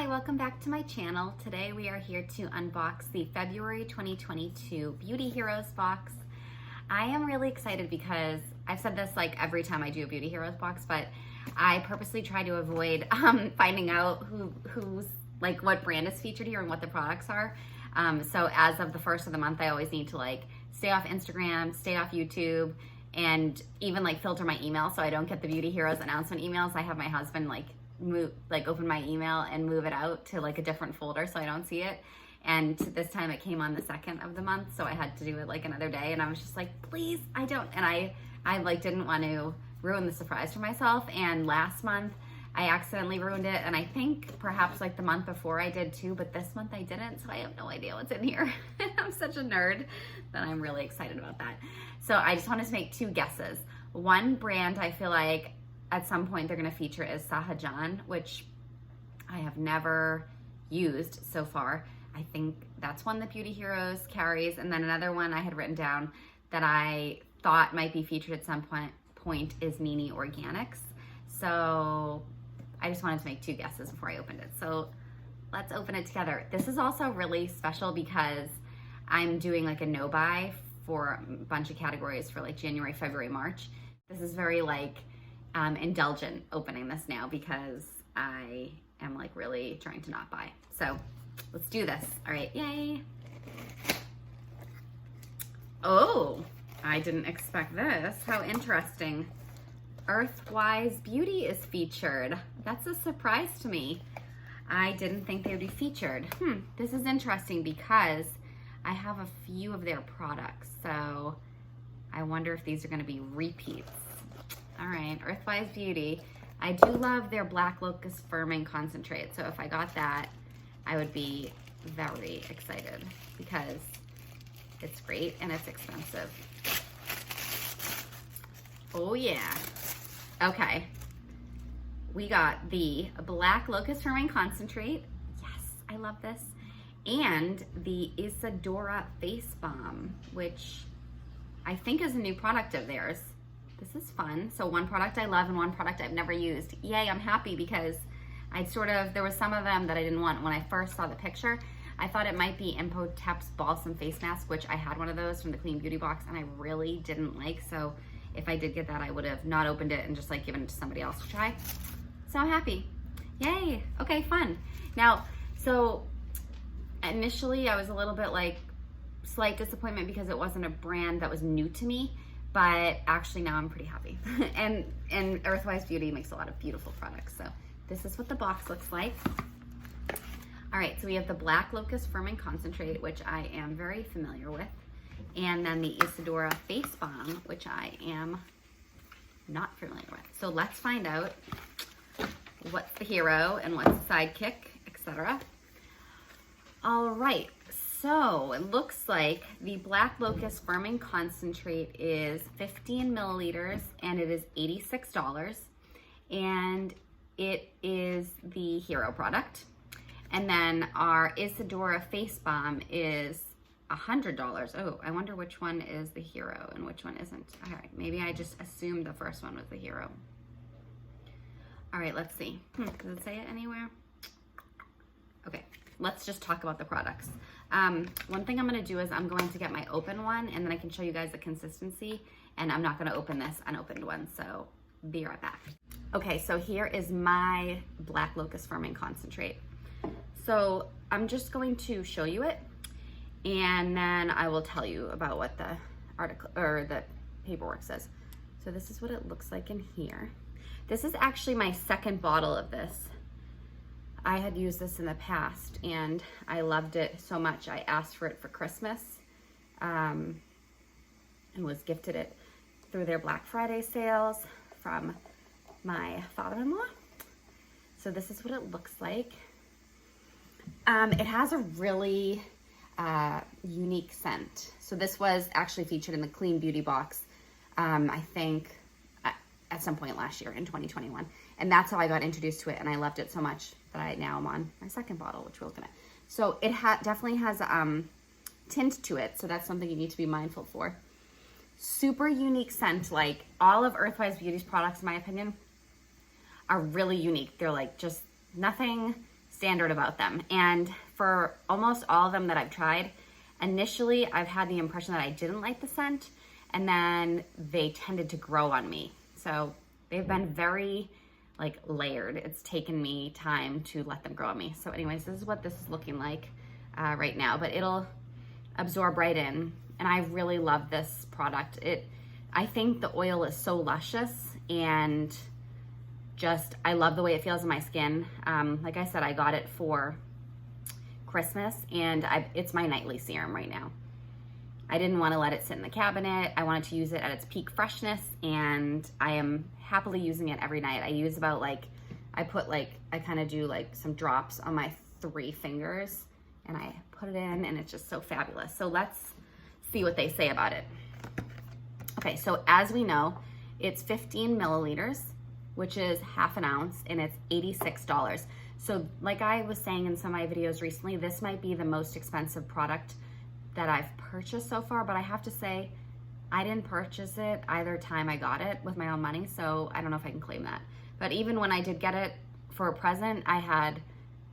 welcome back to my channel. Today we are here to unbox the February 2022 Beauty Heroes box. I am really excited because I've said this like every time I do a Beauty Heroes box, but I purposely try to avoid finding out who's like what brand is featured here and what the products are. So as of the first of the month, I always need to like stay off Instagram, stay off YouTube, and even like filter my email so I don't get the Beauty Heroes announcement emails. I have my husband open my email and move it out to like a different folder so I don't see it. And this time it came on the 2nd of the month, so I had to do it like another day, and I was just like, please, I don't. And I like didn't want to ruin the surprise for myself. And last month I accidentally ruined it, and I think perhaps like the month before I did too, but this month I didn't, so I have no idea what's in here. I'm such a nerd that I'm really excited about that. So I just wanted to make 2 guesses. One brand I feel like at some point they're gonna feature is Sahajan, which I have never used so far. I think that's one that Beauty Heroes carries. And then another one I had written down that I thought might be featured at some point is Nini Organics. So I just wanted to make 2 guesses before I opened it. So let's open it together. This is also really special because I'm doing like a no buy for a bunch of categories for like January, February, March. This is very like indulgent opening this now because I am like really trying to not buy. So let's do this. All right, yay. Oh, I didn't expect this. How interesting. Earthwise Beauty is featured. That's a surprise to me. I didn't think they would be featured. This is interesting because I have a few of their products, so I wonder if these are gonna be repeats. All right, Earthwise Beauty. I do love their Black Locust Firming Concentrate, so if I got that, I would be very excited because it's great and it's expensive. Oh yeah. Okay. We got the Black Locust Firming Concentrate. Yes, I love this. And the Isadora Face Balm, which I think is a new product of theirs. This is fun. So one product I love and one product I've never used. Yay, I'm happy because there was some of them that I didn't want. When I first saw the picture, I thought it might be Impotep's Balsam Face Mask, which I had one of those from the Clean Beauty box and I really didn't like. So if I did get that, I would have not opened it and just like given it to somebody else to try. So I'm happy. Yay. Okay, fun. Now, so initially I was a little bit like slight disappointment because it wasn't a brand that was new to me, but actually now I'm pretty happy. and Earthwise Beauty makes a lot of beautiful products. So this is what the box looks like. All right, so we have the Black Locust Firming Concentrate, which I am very familiar with. And then the Isadora Face Balm, which I am not familiar with. So let's find out what's the hero and what's the sidekick, etc. All right, so it looks like the Black Locust Firming Concentrate is 15 milliliters and it is $86. And it is the hero product. And then our Isadora Face Balm is $100. Oh, I wonder which one is the hero and which one isn't. All right, maybe I just assumed the first one was the hero. All right, let's see. Does it say it anywhere? Okay, let's just talk about the products. One thing I'm gonna do is I'm going to get my open one and then I can show you guys the consistency, and I'm not gonna open this unopened one, so be right back. Okay, so here is my Black Locust Firming Concentrate. So I'm just going to show you it, and then I will tell you about what the article or the paperwork says. So this is what it looks like in here. This is actually my 2nd bottle of this. I had used this in the past and I loved it so much. I asked for it for Christmas and was gifted it through their Black Friday sales from my father-in-law. So this is what it looks like. It has a really unique scent. So this was actually featured in the Clean Beauty box, I think at some point last year in 2021. And that's how I got introduced to it, and I loved it so much that I now am on my 2nd bottle, which we're looking at. So it definitely has tint to it, so that's something you need to be mindful for. Super unique scent. Like all of Earthwise Beauty's products, in my opinion, are really unique. They're like just nothing standard about them. And for almost all of them that I've tried, initially I've had the impression that I didn't like the scent, and then they tended to grow on me. So they've been very like layered. It's taken me time to let them grow on me. So anyways, this is what this is looking like right now, but it'll absorb right in. And I really love this product. I think the oil is so luscious, and just, I love the way it feels in my skin. Like I said, I got it for Christmas, and it's my nightly serum right now. I didn't want to let it sit in the cabinet. I wanted to use it at its peak freshness, and I am happily using it every night. I use about I kind of do like some drops on my 3 fingers, and I put it in, and it's just so fabulous. So let's see what they say about it. Okay, so as we know, it's 15 milliliters, which is half an ounce, and it's $86. So like I was saying in some of my videos recently, this might be the most expensive product that I've purchased so far, but I have to say, I didn't purchase it either time I got it with my own money, so I don't know if I can claim that. But even when I did get it for a present, I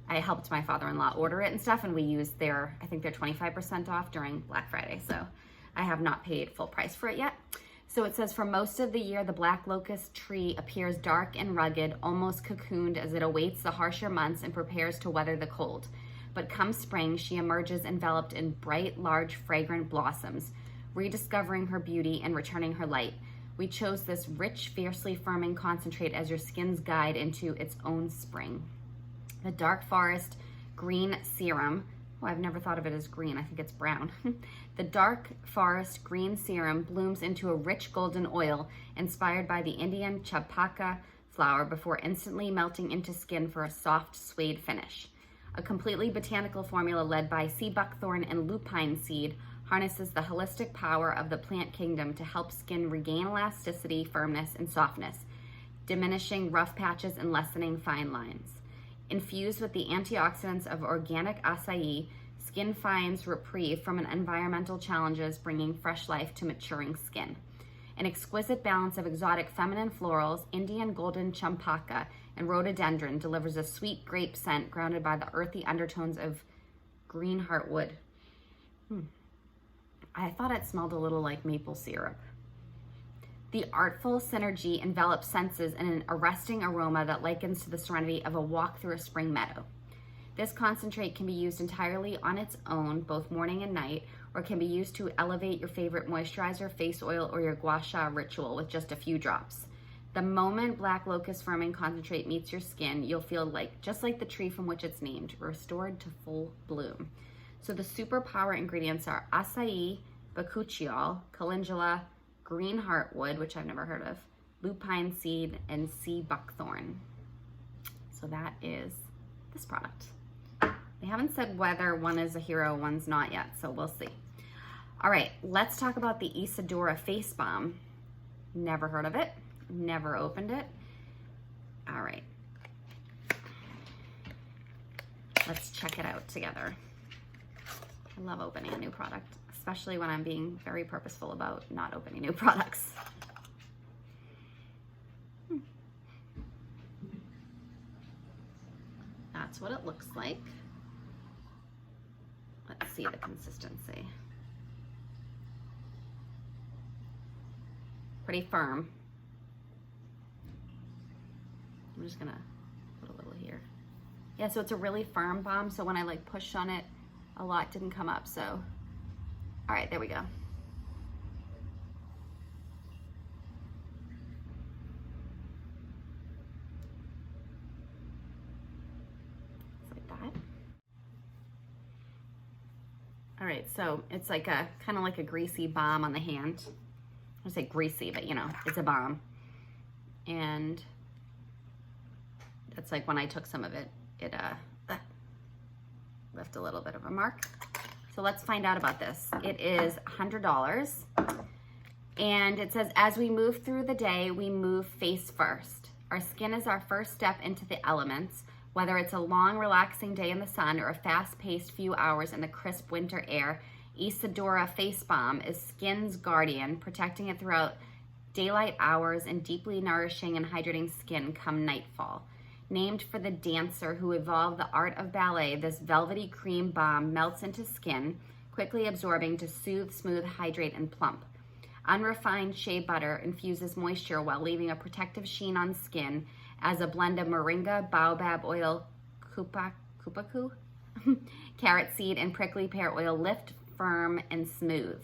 helped my father-in-law order it and stuff, and we used I think they're 25% off during Black Friday, so I have not paid full price for it yet. So it says, for most of the year, the black locust tree appears dark and rugged, almost cocooned as it awaits the harsher months and prepares to weather the cold. But come spring, she emerges enveloped in bright, large, fragrant blossoms, rediscovering her beauty and returning her light. We chose this rich, fiercely firming concentrate as your skin's guide into its own spring. The dark forest green serum, oh, I've never thought of it as green, I think it's brown. The dark forest green serum blooms into a rich golden oil inspired by the Indian champaka flower before instantly melting into skin for a soft suede finish. A completely botanical formula led by sea buckthorn and lupine seed harnesses the holistic power of the plant kingdom to help skin regain elasticity, firmness, and softness, diminishing rough patches and lessening fine lines. Infused with the antioxidants of organic acai, skin finds reprieve from environmental challenges, bringing fresh life to maturing skin. An exquisite balance of exotic feminine florals, Indian golden champaka, and rhododendron delivers a sweet grape scent grounded by the earthy undertones of green heartwood. I thought it smelled a little like maple syrup. The artful synergy envelops senses in an arresting aroma that likens to the serenity of a walk through a spring meadow. This concentrate can be used entirely on its own, both morning and night, or can be used to elevate your favorite moisturizer, face oil, or your gua sha ritual with just a few drops. The moment black locust firming concentrate meets your skin, you'll feel just like the tree from which it's named, restored to full bloom. So the superpower ingredients are acai, bakuchiol, calendula, green heartwood, which I've never heard of, lupine seed, and sea buckthorn. So that is this product. They haven't said whether one is a hero, one's not yet, so we'll see. All right, let's talk about the Isadora face balm. Never heard of it, never opened it. All right, let's check it out together. I love opening a new product, especially when I'm being very purposeful about not opening new products. That's what it looks like. Let's see the consistency. Pretty firm. I'm just gonna put a little here. Yeah, so it's a really firm balm, so when I push on it, a lot didn't come up, so. All right, there we go. All right, so it's kind of like a greasy balm on the hand. I say greasy, but it's a balm. And that's when I took some of it, it left a little bit of a mark. So let's find out about this. It is $100. And it says, as we move through the day, we move face first. Our skin is our first step into the elements. Whether it's a long, relaxing day in the sun or a fast-paced few hours in the crisp winter air, Isadora Face Balm is skin's guardian, protecting it throughout daylight hours and deeply nourishing and hydrating skin come nightfall. Named for the dancer who evolved the art of ballet, this velvety cream balm melts into skin, quickly absorbing to soothe, smooth, hydrate, and plump. Unrefined shea butter infuses moisture while leaving a protective sheen on skin as a blend of moringa, baobab oil, kupaku, carrot seed, and prickly pear oil lift, firm, and smooth.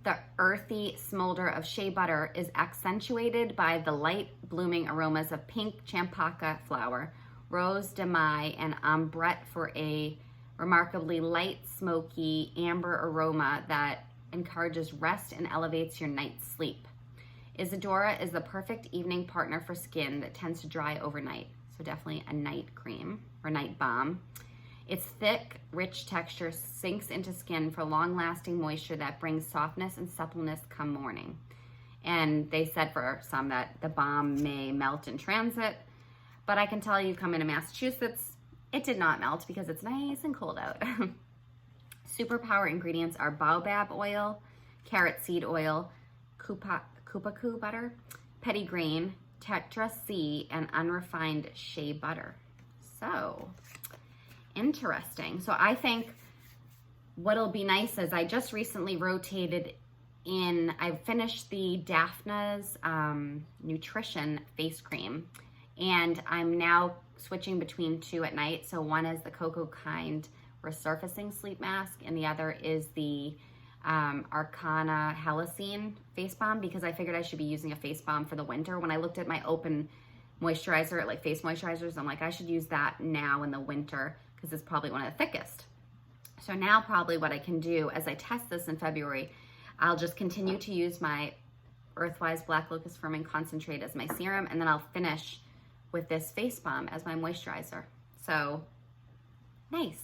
The earthy smolder of shea butter is accentuated by the light blooming aromas of pink champaca flower, rose de mai, and ambrette for a remarkably light, smoky, amber aroma that encourages rest and elevates your night's sleep. Isadora is the perfect evening partner for skin that tends to dry overnight, so definitely a night cream or night balm. Its thick, rich texture sinks into skin for long-lasting moisture that brings softness and suppleness come morning. And they said for some that the balm may melt in transit, but I can tell you, come into Massachusetts, it did not melt because it's nice and cold out. Superpower ingredients are baobab oil, carrot seed oil, kupaku butter, petitgrain, tetra C, and unrefined shea butter. So interesting. So I think what'll be nice is I just recently rotated in, I finished the Daphna's Nutrition face cream, and I'm now switching between two at night. So one is the Cocoa Kind Resurfacing Sleep Mask, and the other is the Arcana Halocene face balm, because I figured I should be using a face balm for the winter. When I looked at my open moisturizer, like face moisturizers, I'm like, I should use that now in the winter because it's probably one of the thickest. So now probably what I can do as I test this in February, I'll just continue to use my Earthwise Black Locust Firming Concentrate as my serum, and then I'll finish with this face balm as my moisturizer. So nice.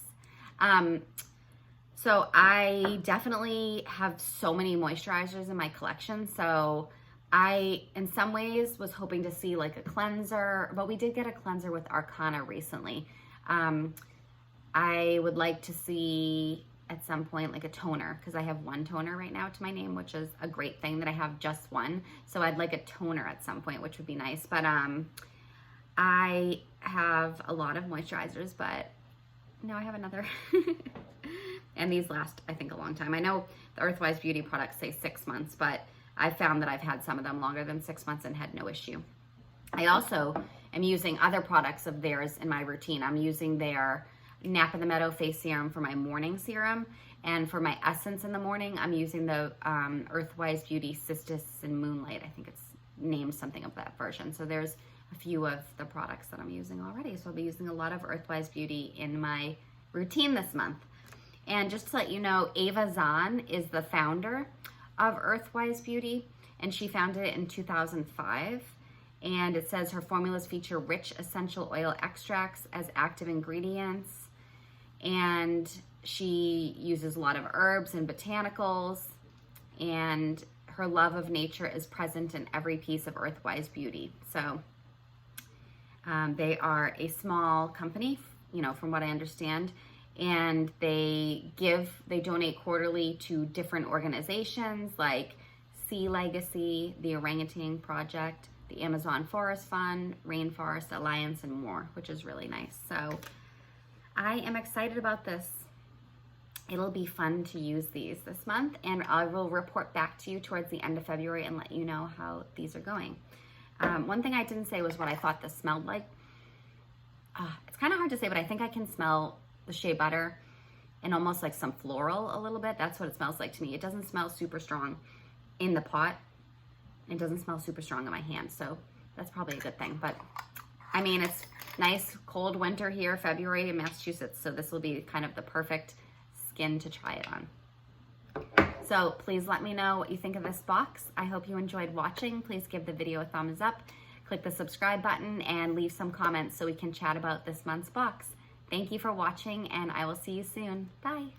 So I definitely have so many moisturizers in my collection. So I, in some ways, was hoping to see like a cleanser, but we did get a cleanser with Arcana recently. I would like to see at some point like a toner, because I have one toner right now to my name, which is a great thing that I have just one. So I'd like a toner at some point, which would be nice. But I have a lot of moisturizers, but now I have another. And these last, I think, a long time. I know the Earthwise beauty products say 6 months, but I've found that I've had some of them longer than 6 months and had no issue. I also am using other products of theirs in my routine. I'm using their Nap in the Meadow face serum for my morning serum, and for my essence in the morning, I'm using the Earthwise Beauty Cistus and Moonlight. I think it's named something of that version. So there's a few of the products that I'm using already. So I'll be using a lot of Earthwise Beauty in my routine this month. And just to let you know, Ava Zahn is the founder of Earthwise Beauty, and she founded it in 2005. And it says her formulas feature rich essential oil extracts as active ingredients. And she uses a lot of herbs and botanicals. And her love of nature is present in every piece of Earthwise Beauty. So they are a small company, you know, from what I understand. And they donate quarterly to different organizations like Sea Legacy, the Orangutan Project, the Amazon Forest Fund, Rainforest Alliance, and more, which is really nice. So I am excited about this. It'll be fun to use these this month, and I will report back to you towards the end of February and let you know how these are going. One thing I didn't say was what I thought this smelled like. It's kind of hard to say, but I think I can smell the shea butter and almost like some floral a little bit. That's what it smells like to me. It doesn't smell super strong in the pot. It doesn't smell super strong in my hand, so that's probably a good thing. But I mean, it's nice cold winter here, February in Massachusetts, so this will be kind of the perfect skin to try it on. So please let me know what you think of this box. I hope you enjoyed watching. Please give the video a thumbs up, click the subscribe button, and leave some comments so we can chat about this month's box. Thank you for watching, and I will see you soon. Bye.